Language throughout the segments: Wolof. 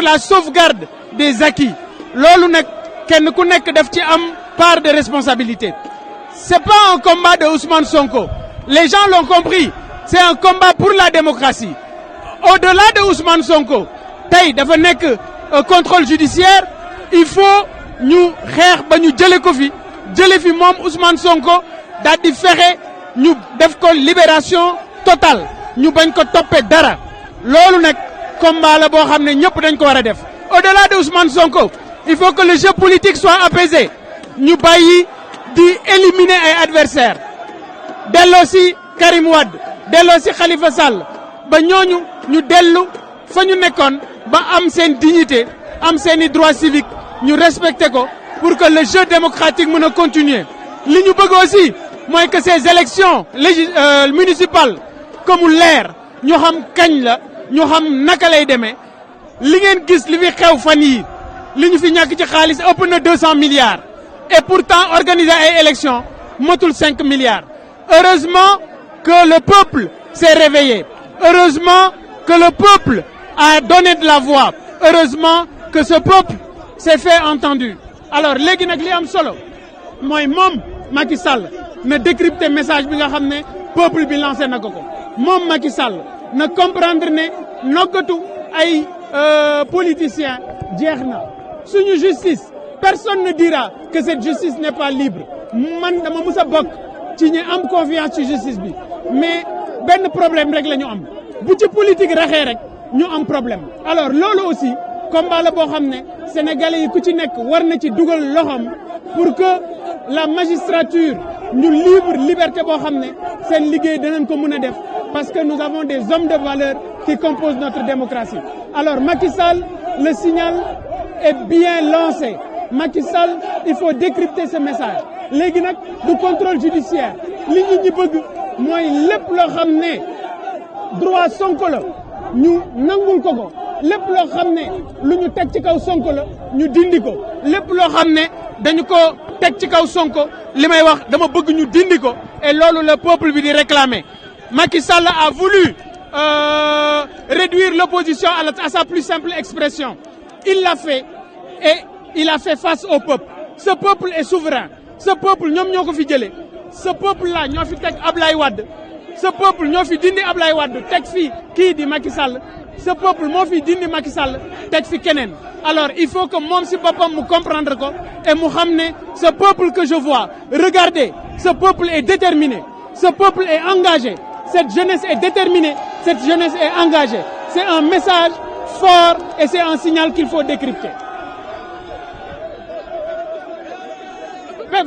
La sauvegarde des acquis loolu nag kenn ku nekk daf ci am part de responsabilité. C'est pas un combat de Ousmane Sonko, les gens l'ont compris, c'est un combat pour la démocratie. Au-delà de Ousmane Sonko tey dafa nekk contrôle judiciaire, il faut ñu xeex ba ñu jële ko fi moom Ousmane Sonko daal di fexe ñu def ko libération totale ñu bañ ko toppee dara. Loolu nag combat la boo xam ne ñëpp dañ ko war a def. Au-delà de Ousmane Sonko, il faut que le jeu politique soit apaisé ñu bàyyi di éliminer ay adversaires delloo si Karim Wade delloo si Khalifa Sall ba ñooñu ñu dellu fa ñu nekkoon ba am seen dignité am seeni droits civiques ñu respecté ko pour que le jeu démocratique mën a continuer. li ñu bëgg aussi mooy que ces élections municipales que mu leer ñu xam kañ la ñu xam naka lay demee. li ngeen gis li fi xew fan yi li ñu fi ñàkk ci xaalis ëpp na 200 milliards et pourtant organiser ay élections motul 5 milliards. Heureusement que le peuple s'est réveillé, heureusement que le peuple a donné de la voix, heureusement que ce peuple s'est fait entendu. Alors léegi nag li am solo mooy moom Macky Sall na décrypter message bi nga xam ne peuple bi lancé na ko moom Macky Sall na comprendre ne noggatu ay politiciens jeex na. Suñu justice personne ne dira que cette justice n'est pas libre. Man dama mus a bokk ci ñi am confiance ci justice bi mais benn problème rek la ñu am bu ci politique raxee rek ñu am problème. Alors loolu aussi combat la boo xam ne sénégalais yi ku ci nekk war na ci dugal loxoom pour que la magistrature ñu liberté boo xam ne seen liggéey danañ ko mën a def parce que nous avons des hommes de valeur qui composent notre démocratie. Alors Macky Sall, le signal est bien lancé. Macky Sall, il faut décrypter ce message. léegi nag du contrôle judiciaire li ñi bëgg mooy lépp loo xam ne droit Sonko la ñu nangul ko lépp loo xam ne lu ñu teg ci kaw Sonko la ñu dindi ko lépp loo xam ne dañu ko teg ci kaw Sonko li may wax dama bëgg ñu dindi ko et loolu le peuple bi di réclamer. Macky Sall a voulu réduire l'opposition à sa plus simple expression. Il l'a fait et il a fait face au peuple. Ce peuple est souverain. Ce peuple ñoom ñoo ko fi jëlee. Ce peuple là ñoo fi teg Ablaye Wade. Ce peuple ñoo fi dindi Ablaye Wade teg fi kii di Macky Sall. Ce peuple moo fi dindi Macky Sall teg fi keneen. Alors il faut que moom si boppam mu comprendre ko et mu xam ne ce peuple que je vois, regardez, ce peuple est déterminé. Ce peuple est engagé. Cette jeunesse est déterminée. Cette jeunesse est engagée. C'est un message fort et c'est un signal qu'il faut décrypter. Mais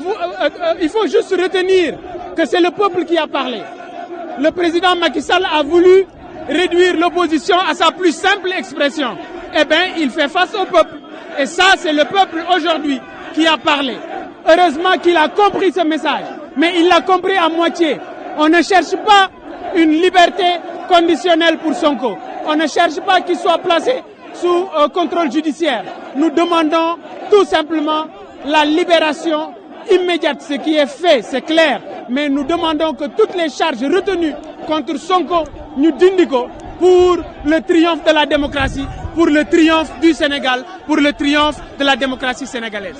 il faut juste retenir que c'est le peuple qui a parlé. Le président Macky Sall a voulu réduire l'opposition à sa plus simple expression. Eh bien, il fait face au peuple. Et ça, c'est le peuple aujourd'hui qui a parlé. Heureusement qu'il a compris ce message. Mais il l'a compris à moitié. On ne cherche pas une liberté conditionnelle pour Sonko. On ne cherche pas qu'il soit placé sous contrôle judiciaire. Nous demandons tout simplement la libération immédiate. Ce qui est fait, c'est clair. Mais nous demandons que toutes les charges retenues contre Sonko ñu dindi ko pour le triomphe de la démocratie, pour le triomphe du Sénégal, pour le triomphe de la démocratie sénégalaise.